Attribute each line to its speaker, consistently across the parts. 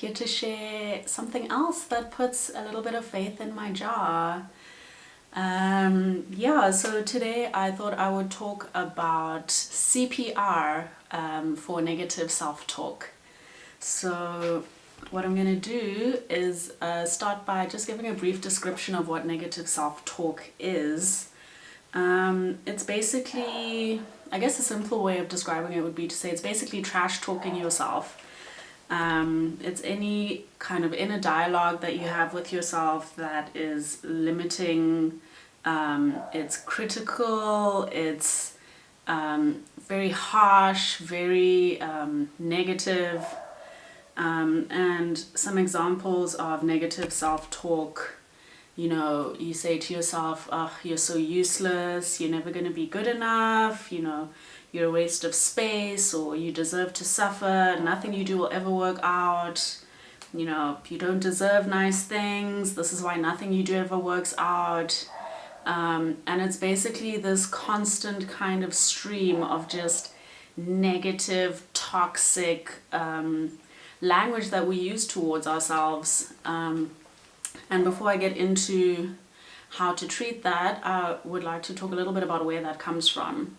Speaker 1: here to share something else that puts a little bit of faith in my jar. Yeah, so today I thought I would talk about CPR for negative self-talk. So what I'm going to do is start by just giving a brief description of what negative self-talk is. It's basically, I guess a simple way of describing it would be to say it's basically trash talking yourself. It's any kind of inner dialogue that you have with yourself that is limiting, it's critical, it's very harsh, very negative. And some examples of negative self-talk, you say to yourself, oh, you're so useless, you're never going to be good enough, you're a waste of space, or you deserve to suffer, nothing you do will ever work out, you don't deserve nice things, this is why nothing you do ever works out. And it's basically this constant kind of stream of just negative, toxic language that we use towards ourselves. And before I get into how to treat that, I would like to talk a little bit about where that comes from.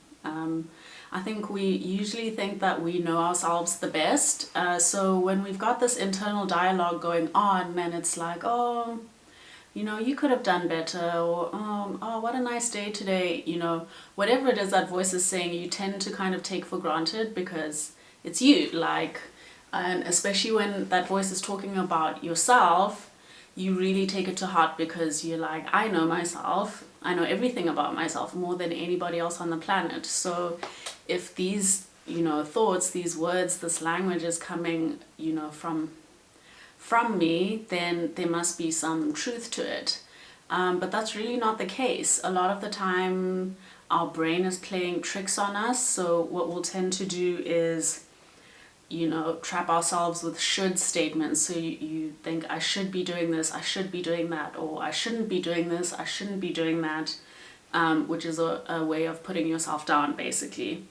Speaker 1: I think we usually think that we know ourselves the best. So when we've got this internal dialogue going on, then it's like, oh, you could have done better, or oh, what a nice day today, whatever it is that voice is saying, you tend to kind of take for granted because it's you, and especially when that voice is talking about yourself, you really take it to heart because you're like, I know myself, I know everything about myself more than anybody else on the planet. So if these, thoughts, these words, this language is coming, from me, then there must be some truth to it. But that's really not the case. A lot of the time, our brain is playing tricks on us. So what we'll tend to do is, trap ourselves with should statements. So you think, I should be doing this, I should be doing that, or I shouldn't be doing this, I shouldn't be doing that, which is a way of putting yourself down, basically.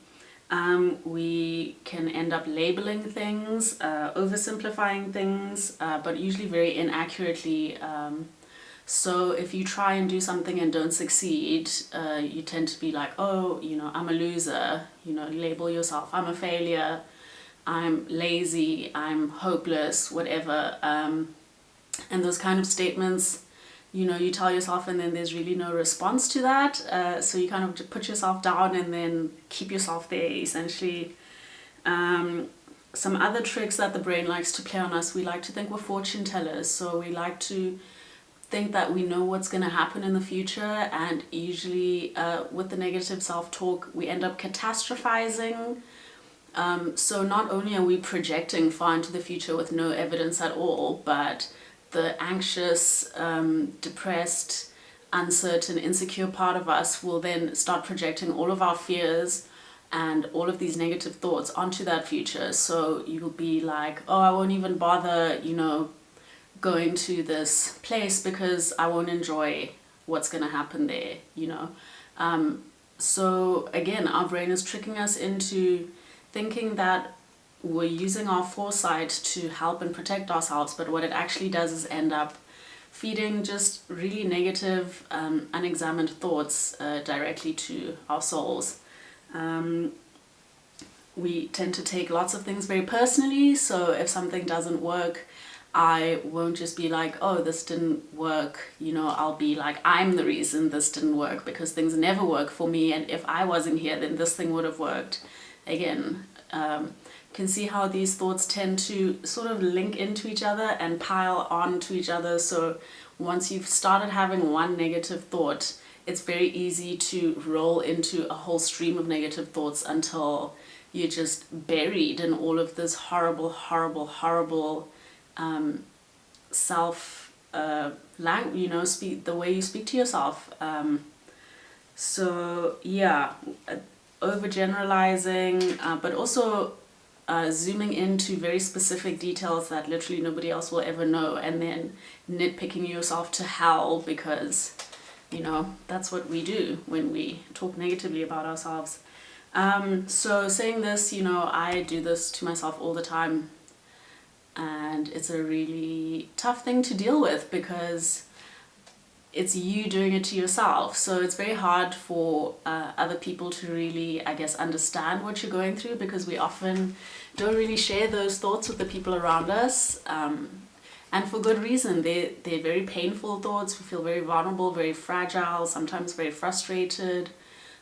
Speaker 1: We can end up labeling things, oversimplifying things, but usually very inaccurately. So if you try and do something and don't succeed, you tend to be like, oh, I'm a loser, label yourself, I'm a failure, I'm lazy, I'm hopeless, whatever. And those kind of statements, you tell yourself and then there's really no response to that. So you kind of put yourself down and then keep yourself there, essentially. Some other tricks that the brain likes to play on us, we like to think we're fortune tellers. So we like to think that we know what's going to happen in the future, and usually with the negative self-talk, we end up catastrophizing. So not only are we projecting far into the future with no evidence at all, but the anxious, depressed, uncertain, insecure part of us will then start projecting all of our fears and all of these negative thoughts onto that future. So you'll be like, oh, I won't even bother, going to this place because I won't enjoy what's going to happen there, So again, our brain is tricking us into thinking that we're using our foresight to help and protect ourselves, but what it actually does is end up feeding just really negative, unexamined thoughts directly to our souls. We tend to take lots of things very personally, so if something doesn't work, I won't just be like, oh, this didn't work, I'll be like, I'm the reason this didn't work because things never work for me, and if I wasn't here, then this thing would have worked. Again, can see how these thoughts tend to sort of link into each other and pile on to each other. So once you've started having one negative thought, it's very easy to roll into a whole stream of negative thoughts until you're just buried in all of this horrible, horrible, horrible self the way you speak to yourself. So yeah, overgeneralizing, but also zooming into very specific details that literally nobody else will ever know, and then nitpicking yourself to hell because, that's what we do when we talk negatively about ourselves. So saying this, I do this to myself all the time. and it's a really tough thing to deal with because it's you doing it to yourself. So it's very hard for other people to really, I guess, understand what you're going through, because we often don't really share those thoughts with the people around us. And for good reason. They're very painful thoughts. We feel very vulnerable, very fragile, sometimes very frustrated,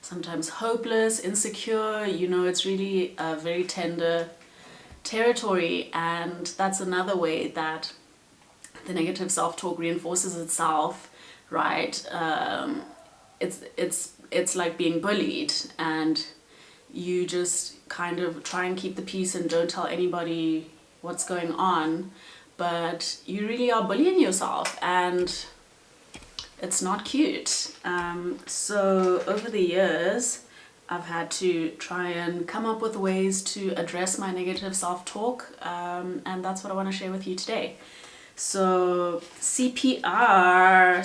Speaker 1: sometimes hopeless, insecure. It's really a very tender territory, and that's another way that the negative self-talk reinforces itself, right? It's like being bullied, and you just kind of try and keep the peace and don't tell anybody what's going on, but you really are bullying yourself, and it's not cute. So over the years, I've had to try and come up with ways to address my negative self-talk, and that's what I want to share with you today. So CPR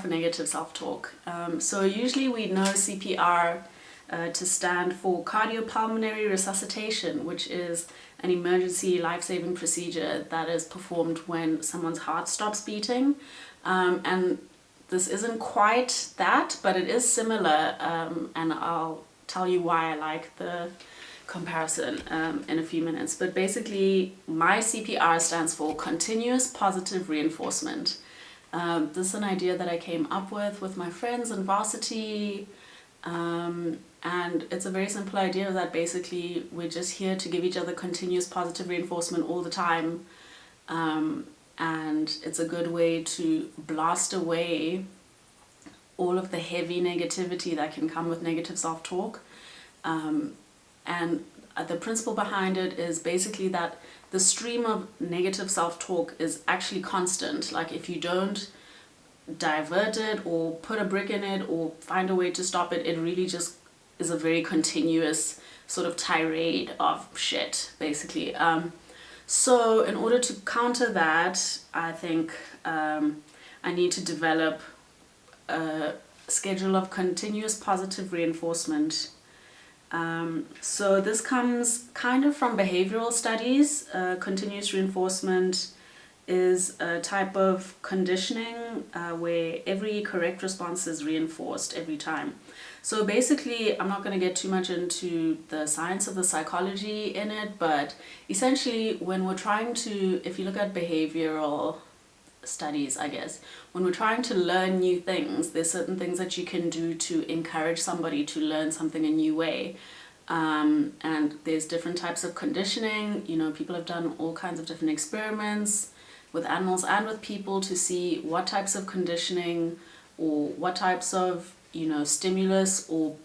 Speaker 1: for negative self-talk. So usually we know CPR to stand for cardiopulmonary resuscitation, which is an emergency life-saving procedure that is performed when someone's heart stops beating. And this isn't quite that, but it is similar, and I'll tell you why I like the comparison in a few minutes. But basically, my CPR stands for continuous positive reinforcement. This is an idea that I came up with my friends in varsity, and it's a very simple idea that basically we're just here to give each other continuous positive reinforcement all the time, and it's a good way to blast away all of the heavy negativity that can come with negative self-talk. And the principle behind it is basically that the stream of negative self-talk is actually constant. Like, if you don't divert it or put a brick in it or find a way to stop it, it really just is a very continuous sort of tirade of shit, basically. So in order to counter that, I think I need to develop a schedule of continuous positive reinforcement. So this comes kind of from behavioral studies. Continuous reinforcement is a type of conditioning where every correct response is reinforced every time. So basically, I'm not going to get too much into the science of the psychology in it, but essentially when we're trying to, if you look at behavioral studies, I guess, when we're trying to learn new things, there's certain things that you can do to encourage somebody to learn something a new way. And there's different types of conditioning. People have done all kinds of different experiments with animals and with people to see what types of conditioning or what types of stimulus or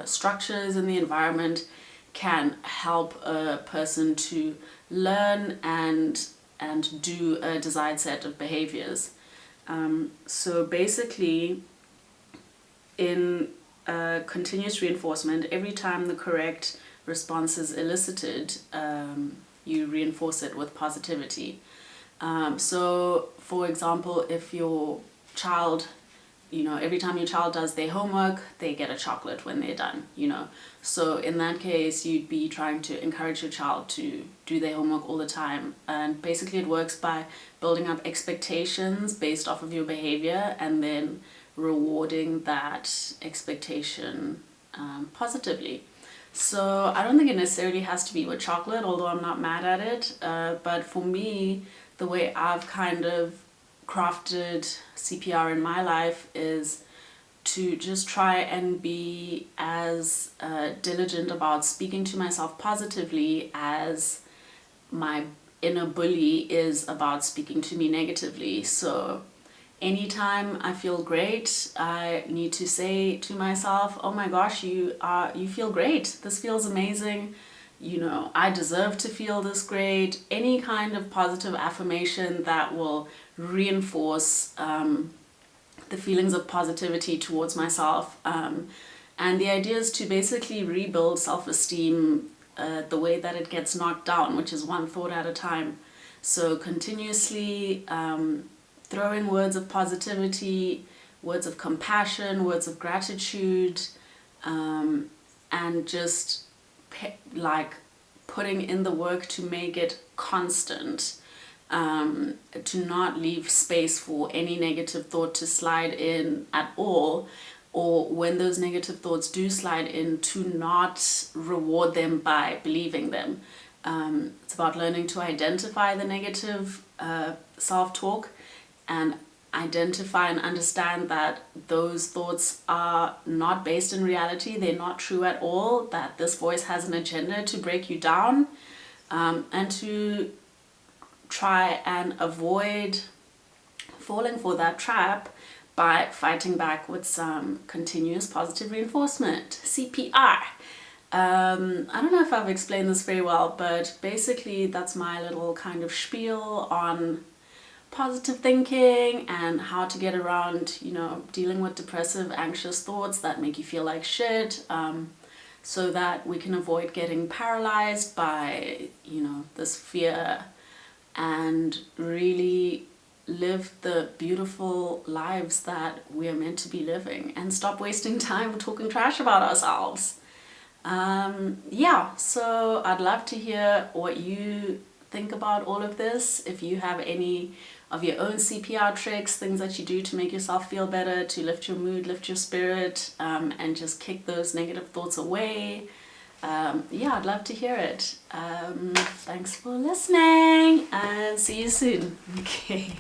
Speaker 1: structures in the environment can help a person to learn and do a desired set of behaviors. So basically, in continuous reinforcement, every time the correct response is elicited, you reinforce it with positivity. So for example, if your child, every time your child does their homework, they get a chocolate when they're done, So in that case, you'd be trying to encourage your child to do their homework all the time. And basically it works by building up expectations based off of your behavior and then rewarding that expectation positively. So I don't think it necessarily has to be with chocolate, although I'm not mad at it. But for me, the way I've kind of crafted CPR in my life is to just try and be as diligent about speaking to myself positively as my inner bully is about speaking to me negatively. So anytime I feel great, I need to say to myself, oh my gosh, you feel great. This feels amazing. I deserve to feel this great. Any kind of positive affirmation that will reinforce the feelings of positivity towards myself. And the idea is to basically rebuild self-esteem the way that it gets knocked down, which is one thought at a time. So continuously throwing words of positivity, words of compassion, words of gratitude, and just putting in the work to make it constant, to not leave space for any negative thought to slide in at all, or when those negative thoughts do slide in, to not reward them by believing them. It's about learning to identify the negative self-talk and identify and understand that those thoughts are not based in reality, they're not true at all, that this voice has an agenda to break you down, and to try and avoid falling for that trap by fighting back with some continuous positive reinforcement, CPR. I don't know if I've explained this very well, but basically that's my little kind of spiel on positive thinking and how to get around, dealing with depressive, anxious thoughts that make you feel like shit, so that we can avoid getting paralyzed by, this fear, and really live the beautiful lives that we are meant to be living, and stop wasting time talking trash about ourselves. So I'd love to hear what you think about all of this. If you have any of your own CPR tricks, things that you do to make yourself feel better, to lift your mood, lift your spirit, and just kick those negative thoughts away, I'd love to hear it. Thanks for listening, and see you soon. Okay.